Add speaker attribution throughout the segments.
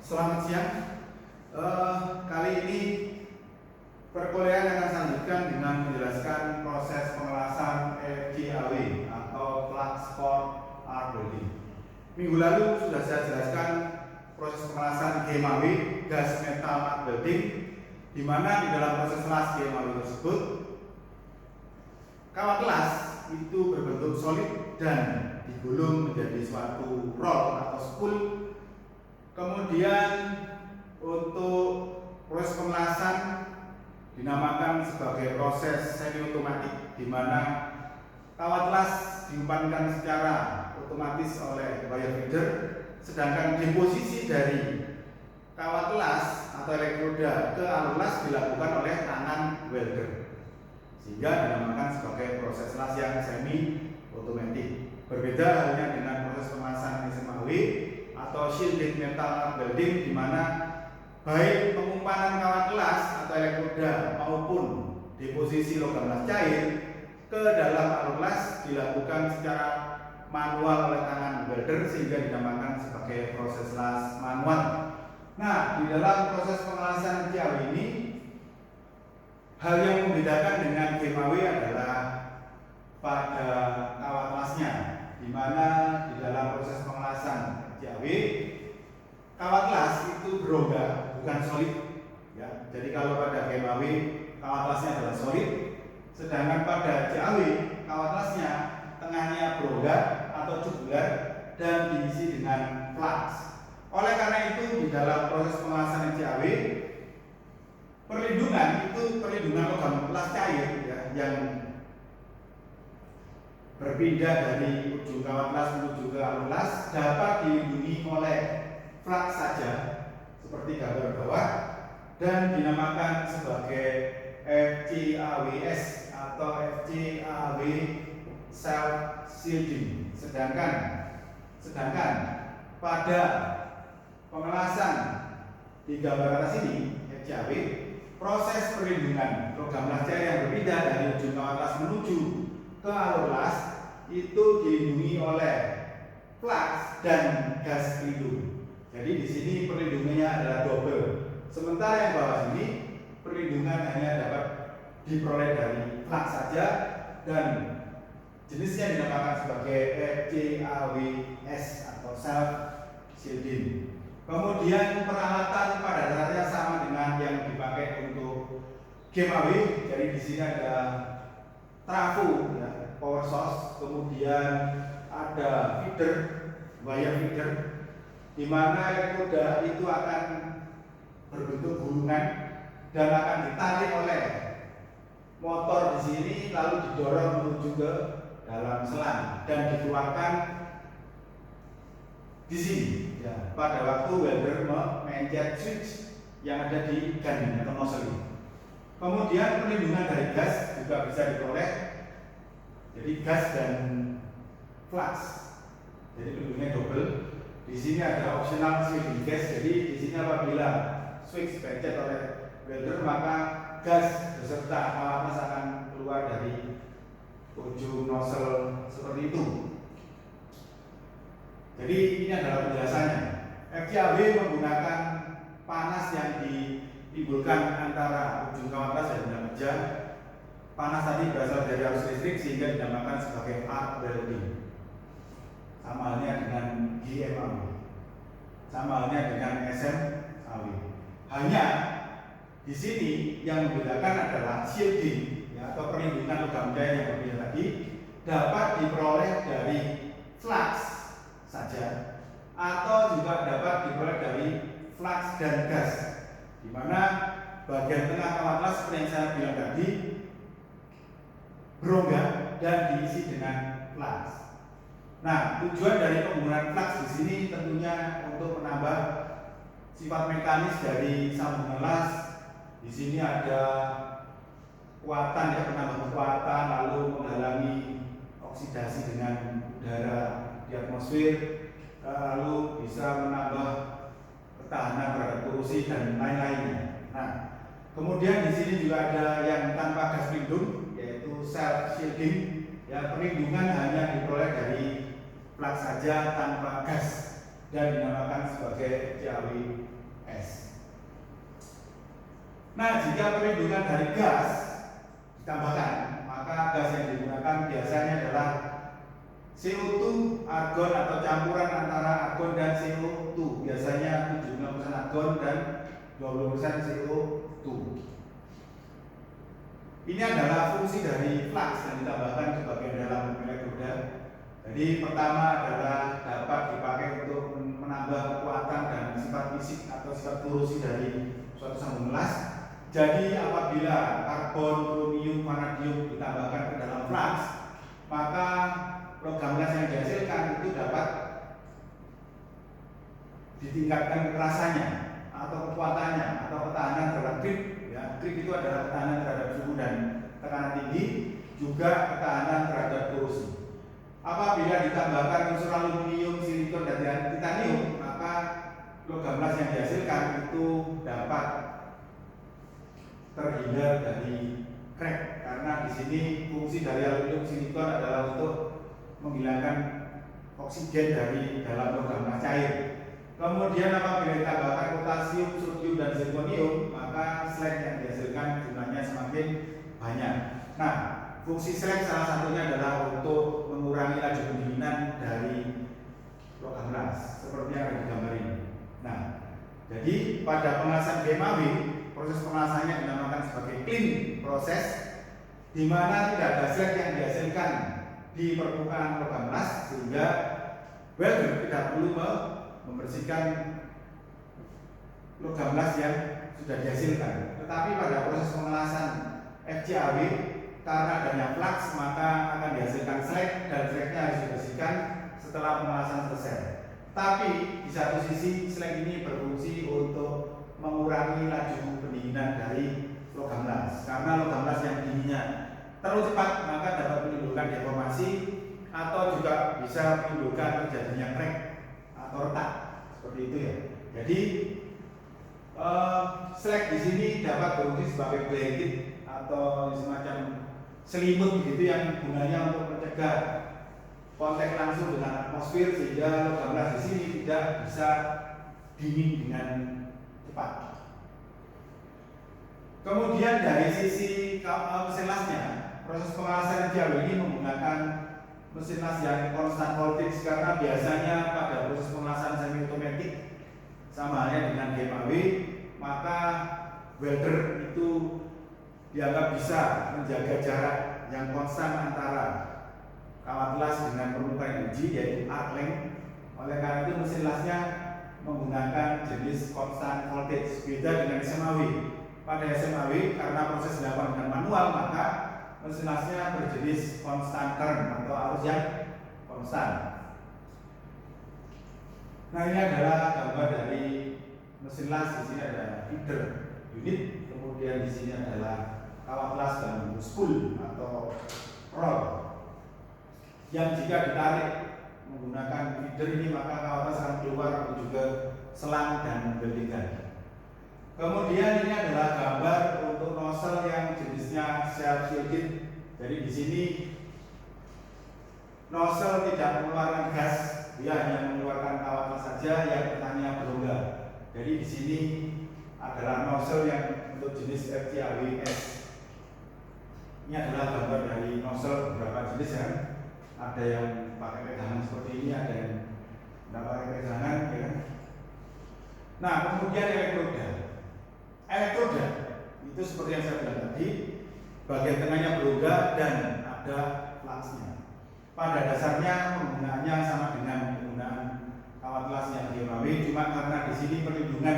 Speaker 1: Selamat siang. Kali ini perkuliahan akan saya lanjutkan dengan menjelaskan proses pengelasan FGAW atau Flux Core Arc Welding. Minggu lalu sudah saya jelaskan proses pengelasan GMAW, Gas Metal Arc Welding, di mana di dalam proses las GMAW tersebut kawat las itu berbentuk solid dan digulung menjadi suatu roll atau spool. Kemudian untuk proses pengelasan dinamakan sebagai proses semi otomatik, di mana kawat las diumpankan secara otomatis oleh wire feeder, sedangkan deposisi dari kawat las atau elektroda ke alur las dilakukan oleh tangan welder, sehingga dinamakan sebagai proses las yang semi otomatik. Berbeda halnya dengan proses pengelasan SMAW atau shielded metal arc welding, di mana baik pengumpanan kawat las atau elektroda maupun deposisi logam las cair ke dalam alur las dilakukan secara manual oleh tangan welder, sehingga dinamakan sebagai proses las manual. Nah, di dalam proses pengelasan FGAW ini, hal yang membedakan dengan GMAW adalah pada kawat lasnya, di mana di dalam proses pengelasan FGAW kawat las itu berongga, bukan solid ya. Jadi kalau pada GMAW kawat lasnya adalah solid, sedangkan pada GAW kawat lasnya tengahnya berongga atau tubular dan diisi dengan flux. Oleh karena itu di dalam proses pengelasan FGAW perlindungan logam las cair ya, yang berpindah dari ujung kawat las menuju ke alur las dapat dilindungi oleh flux saja seperti gambar bawah, dan dinamakan sebagai FGAWS atau FGAW self shielding. Sedangkan pada pengelasan di gambar atas ini FGAW, proses perlindungan logam las cair yang berpindah dari ujung kawat las menuju ke alur las itu dilindungi oleh flux dan gas pelindung. Jadi di sini perlindungannya adalah double. Sementara yang bawah sini perlindungan hanya dapat diperoleh dari flux saja, dan jenisnya dinamakan sebagai FGAWS atau self shielding. Kemudian peralatan pada dasarnya sama dengan yang dipakai untuk GMAW. Jadi di sini ada trafo ya, power source, kemudian ada feeder, wire feeder, di mana elektroda itu akan berbentuk gulungan dan akan ditarik oleh motor di sini, lalu didorong menuju ke dalam selang dan dikeluarkan di sini ya, pada waktu welder memencet switch yang ada di gun atau nozzle. Kemudian perlindungan dari gas juga bisa diperoleh, jadi gas dan flux. Jadi perlindungannya double. Di sini ada optional switching gas. Jadi di sini apabila switch pencet oleh welder, maka gas beserta kawat las akan keluar dari ujung nozzle seperti itu. Jadi ini adalah penjelasannya. FGAW menggunakan panas yang ditimbulkan antara ujung kawat las dan benda kerja. Panas tadi berasal dari arus listrik, sehingga dinamakan sebagai arc welding. Sama halnya dengan GMAW, sama halnya dengan SMAW. Hanya di sini yang membedakan adalah shielding ya, atau perlindungan logam cair yang berbeda tadi dapat diperoleh dari flux saja, atau juga dapat diperoleh dari flux dan gas, di mana bagian tengah kawat las seperti yang saya bilang tadi berongga dan diisi dengan flux. Nah, tujuan dari penggunaan flux di sini tentunya untuk menambah sifat mekanis dari sambungan las. Di sini ada kekuatan ya, penambah kekuatan, lalu menghalangi oksidasi dengan udara di atmosfer, lalu bisa menambah ketahanan terhadap korupsi dan lain-lainnya. Nah, kemudian di sini juga ada yang tanpa gas pelindung, yaitu self shielding. Ya, perlindungan hanya diperoleh dari flux saja tanpa gas dan dinamakan sebagai FGAW S. Nah, jika perlindungan dari gas ditambahkan, maka gas yang digunakan biasanya adalah CO2, argon atau campuran antara argon dan CO2. Biasanya 75% argon dan 20% CO2. Ini adalah fungsi dari flux yang ditambahkan ke bagian dalam elektroda. Jadi pertama adalah dapat dipakai untuk menambah kekuatan dan sifat fisik atau sifat korosi dari suatu sambungan las. Jadi apabila karbon, kromium, vanadium ditambahkan ke dalam flux, maka logam las yang dihasilkan itu dapat ditingkatkan kekerasannya atau kekuatannya atau ketahanan terhadap grip. Ya, grip itu adalah ketahanan terhadap suhu dan tekanan tinggi, juga ketahanan terhadap korosi. Apabila ditambahkan unsur aluminium, silikon, dan titanium, maka logam las yang dihasilkan itu dapat terhindar dari crack, karena di sini fungsi dari aluminium silikon adalah untuk menghilangkan oksigen dari dalam logam las cair. Kemudian apabila ditambahkan potasium, sodium, dan zirconium, maka slag yang dihasilkan jumlahnya semakin banyak. Nah, fungsi slag salah satunya adalah untuk mengurangi laju pendinginan dari logam las, seperti yang ada di gambar ini. Nah, jadi pada pengelasan GMAW, proses pengelasannya dinamakan sebagai clean proses, di mana tidak ada slag yang dihasilkan di permukaan logam las, sehingga welder tidak perlu membersihkan logam las yang sudah dihasilkan. Tetapi pada proses pengelasan FCAW, karena adanya flux, maka akan dihasilkan slag, dan slagnya harus dibersihkan setelah pengelasan selesai. Tapi di satu sisi slag ini berfungsi untuk mengurangi laju pendinginan dari logam las, karena logam las yang dinginnya terlalu cepat maka dapat menimbulkan deformasi atau juga bisa menimbulkan terjadinya crack atau retak, seperti itu ya. Jadi slag di sini dapat berfungsi sebagai blanket atau semacam selimut gitu yang gunanya untuk mencegah kontak langsung dengan atmosfer, sehingga logam las di sini tidak bisa dingin dengan cepat. Kemudian dari sisi mesin lasnya, proses pengelasan FCAW ini menggunakan mesin las yang constant voltage, karena biasanya pada proses pengelasan semi otomatis sama halnya dengan GMAW, maka welder itu dianggap bisa menjaga jarak yang konstan antara kawat las dengan permukaan yang uji, yaitu arc length. Oleh karena itu mesin lasnya menggunakan jenis constant voltage, beda dengan SMAW. Pada SMAW, karena proses dilakukan dengan manual, maka mesin lasnya berjenis constant current atau arus yang konstan. Nah, ini adalah gambar dari mesin las. Di sini ada feeder unit, kemudian di sini adalah kawat las dan spool atau roll yang jika ditarik menggunakan feeder ini, maka kawat las akan keluar menuju ke selang dan beldingan. Kemudian ini adalah gambar untuk nozzle yang jenisnya self shielded. Jadi di sini nozzle tidak mengeluarkan gas, dia hanya mengeluarkan kawat las saja yang pertanyaan berongga. Jadi di sini adalah nozzle yang untuk jenis FCAW-S. Ini adalah gambar dari nozzle beberapa jenis ya. Ada yang pakai pegangan seperti ini, ada yang tidak pakai pegangan ya. Nah, kemudian elektroda itu seperti yang saya bilang tadi, bagian tengahnya berongga dan ada fluxnya. Pada dasarnya penggunaannya sama dengan penggunaan kawat las yang GMAW, cuma karena di sini perlindungan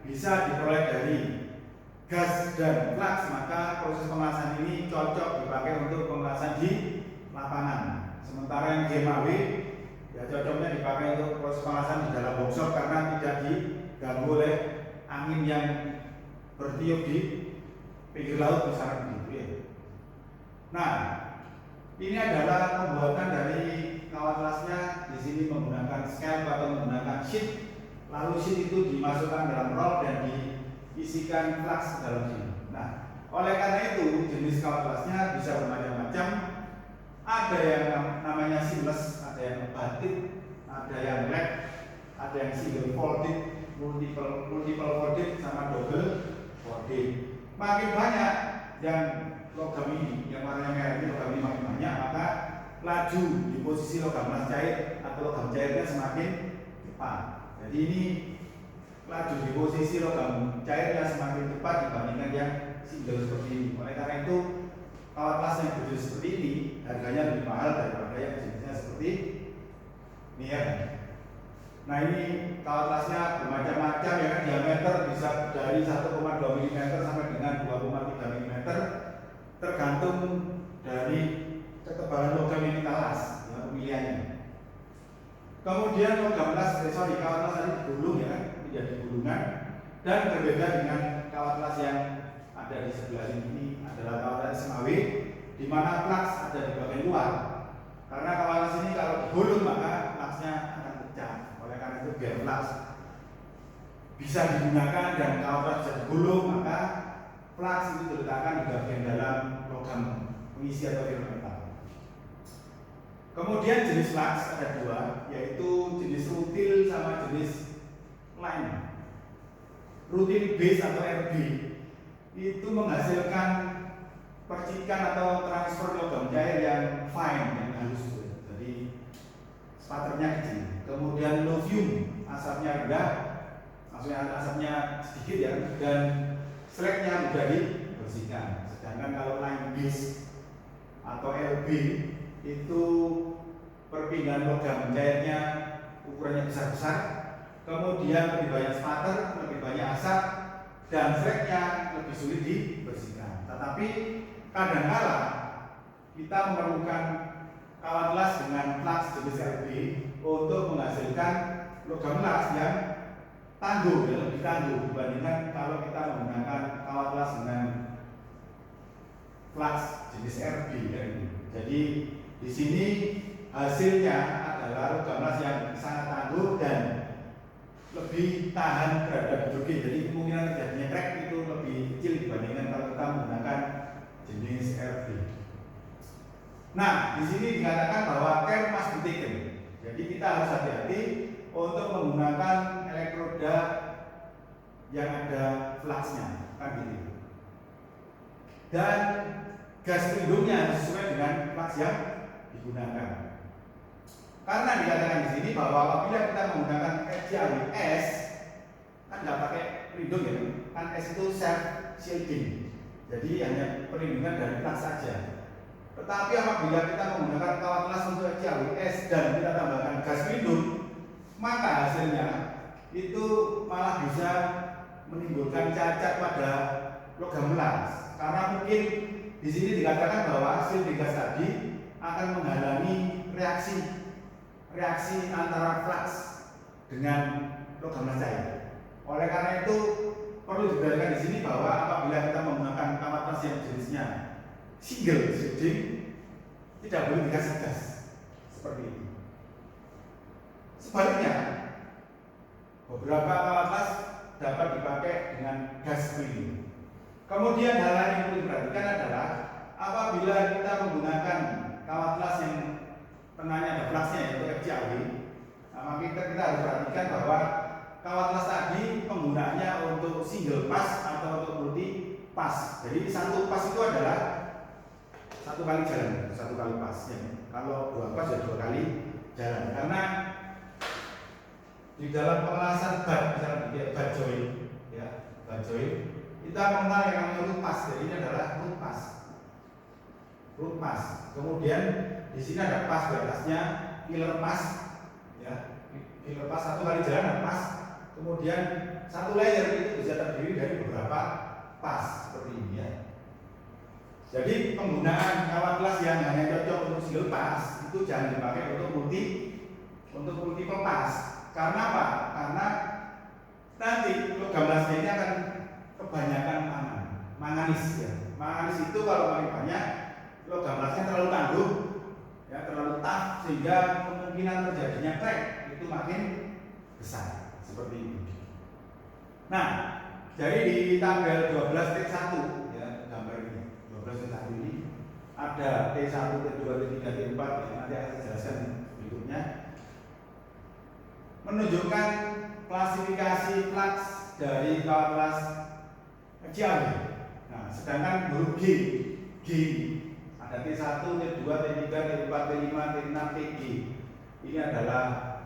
Speaker 1: bisa diperoleh dari gas dan flux, maka proses pengelasan ini cocok dipakai untuk pengelasan di lapangan. Sementara yang GMAW ya cocoknya dipakai untuk proses pengelasan di dalam workshop, karena tidak diganggu oleh angin yang bertiup di pinggir laut misalnya begitu ya. Nah, ini adalah pembuatan dari kawat lasnya. Di sini menggunakan scalp atau menggunakan sheet. Lalu sheet itu dimasukkan dalam roll dan diisikan flux ke dalam sini. Nah, oleh karena itu jenis kawat lasnya bisa bermacam-macam. Ada yang namanya seamless, ada yang batik, ada yang lap, ada yang single folded. multiple folded sama double folded. Makin banyak yang logam ini, yang warnanya merah ini, logam ini makin banyak, maka laju di posisi logam emas cair atau logam cairnya semakin cepat. Jadi ini laju di posisi logam cairnya semakin cepat dibandingkan yang single seperti ini. Oleh karena itu kawat emas yang berjenis seperti ini harganya lebih mahal daripada yang jenisnya seperti ini ya. Nah ini kawat emasnya bermacam-macam ya kan, diameter bisa dari 1,2 mm sampai dengan 2,3 mm tergantung dari ketebalan logam yang kita las ya, pemilihannya. Kemudian logam las, kawat emas tadi digulung ya kan, menjadi gulungan, dan berbeda dengan kawat emas yang ada di sebelah ini adalah kawat emas SMAW, di mana flux ada di bagian luar. Karena kawat emas ini kalau digulung maka fluxnya akan pecah. Oleh karena itu biar flux bisa digunakan dan kawat emas bisa digulung, maka flux itu diletakkan di bagian dalam logam pengisi atau filamental. Kemudian jenis flux ada dua, yaitu jenis rutil sama jenis line. Rutil base atau RB itu menghasilkan percikan atau transfer logam cair yang fine, yang halus, jadi spaternya kecil. Kemudian low fume, asapnya rendah, maksudnya asapnya sedikit ya, dan slagnya mudah dibersihkan. Sedangkan kalau line base atau LB itu perpindahan logam cairnya ukurannya besar-besar, kemudian lebih banyak spatter, lebih banyak asap, dan slagnya lebih sulit dibersihkan. Tetapi kadangkala kita memerlukan kawat las dengan flux jenis RB untuk menghasilkan logam las yang tangguh, yang lebih tangguh dibandingkan kalau kita menggunakan kawat las dengan flux jenis RB ya. Jadi di sini hasilnya adalah logam las yang sangat tangguh dan lebih tahan terhadap hidrogen. Jadi kemungkinan terjadinya crack itu lebih kecil dibandingkan kalau kita menggunakan jenis RB. Nah, di sini dikatakan bahwa care must be taken. Jadi kita harus hati-hati untuk menggunakan elektroda yang ada fluxnya, kan gitu. Dan gas pelindungnya sesuai dengan flux yang digunakan. Karena dikatakan di sini bahwa apabila kita menggunakan FGAWS kan nggak pakai pelindung ya, kan S itu self shielding, jadi hanya perlindungan dari flux saja. Tetapi apabila kita menggunakan kawat las untuk FGAWS dan kita tambahkan gas pelindung, maka hasilnya itu malah bisa menimbulkan cacat pada logam las. Karena mungkin di sini dikatakan bahwa hasil gas tadi akan menghalangi reaksi antara flux dengan logam las cair. Oleh karena itu perlu diperhatikan di sini bahwa apabila kita menggunakan kawat las yang jenisnya single shielding, tidak boleh dikasih gas seperti ini. Sebaliknya, beberapa kawat las dapat dipakai dengan gas pelindung. Kemudian hal lain yang perlu diperhatikan adalah apabila kita menggunakan kawat las yang tengahnya ada fluxnya yaitu FGAW, maka kita harus perhatikan bahwa kawat las tadi penggunaannya untuk single pass atau untuk multi pass. Jadi satu pass itu adalah satu kali jalan, satu kali pass ya. Kalau dua pass ya dua kali jalan. Karena di dalam pengelasan bat, misalnya bat join ya, bat join, kita mengenal yang namanya root pass. Jadi ini adalah root pass. Root pass. Kemudian di sini ada pas di atasnya, filler pass ya. Filler pass satu kali jalan ada pass. Kemudian satu layer itu bisa terdiri dari beberapa pas seperti ini ya. Jadi penggunaan kawat las yang hanya cocok untuk single pass itu jangan dipakai untuk multiple pass. Karena apa? Karena nanti logam lasnya ini akan kebanyakan manganis ya. Manganis itu kalau paling banyak logam lasnya terlalu tangguh ya, terlalu tough, sehingga kemungkinan terjadinya crack itu makin besar seperti ini. Nah, jadi di tanggal 12 T1 ya, gambar ini 12 T1 ini ada T1, T2, T3, T4 yang nanti akan dijelaskan berikutnya. menunjukkan klasifikasi flux dari kawat kelas kecil. Nah, sedangkan huruf G ada T1, T2, T3, T4, T5, T6, Tg. Ini adalah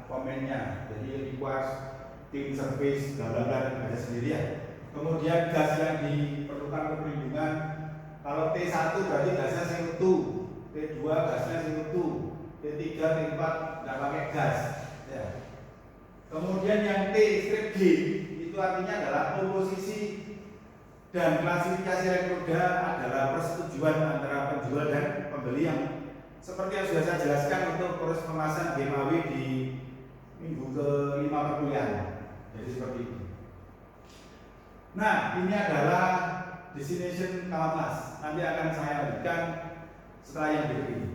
Speaker 1: komennya. Jadi requires thin surface bla bla bla, ada sendiri ya. Kemudian gas yang diperlukan perlindungan, kalau T1 berarti gasnya CO2, T2 gasnya CO2, T3, T4 nggak pakai gas ya. Kemudian yang T strip G itu artinya adalah komposisi dan klasifikasi elektroda adalah persetujuan antara penjual dan pembeli, yang seperti yang sudah saya jelaskan untuk proses pemasangan GMAW di minggu ke-5 perkuliahan. Jadi seperti itu. Nah, ini adalah destination kawat kelas. Nanti akan saya lanjutkan setelah yang berikut ini.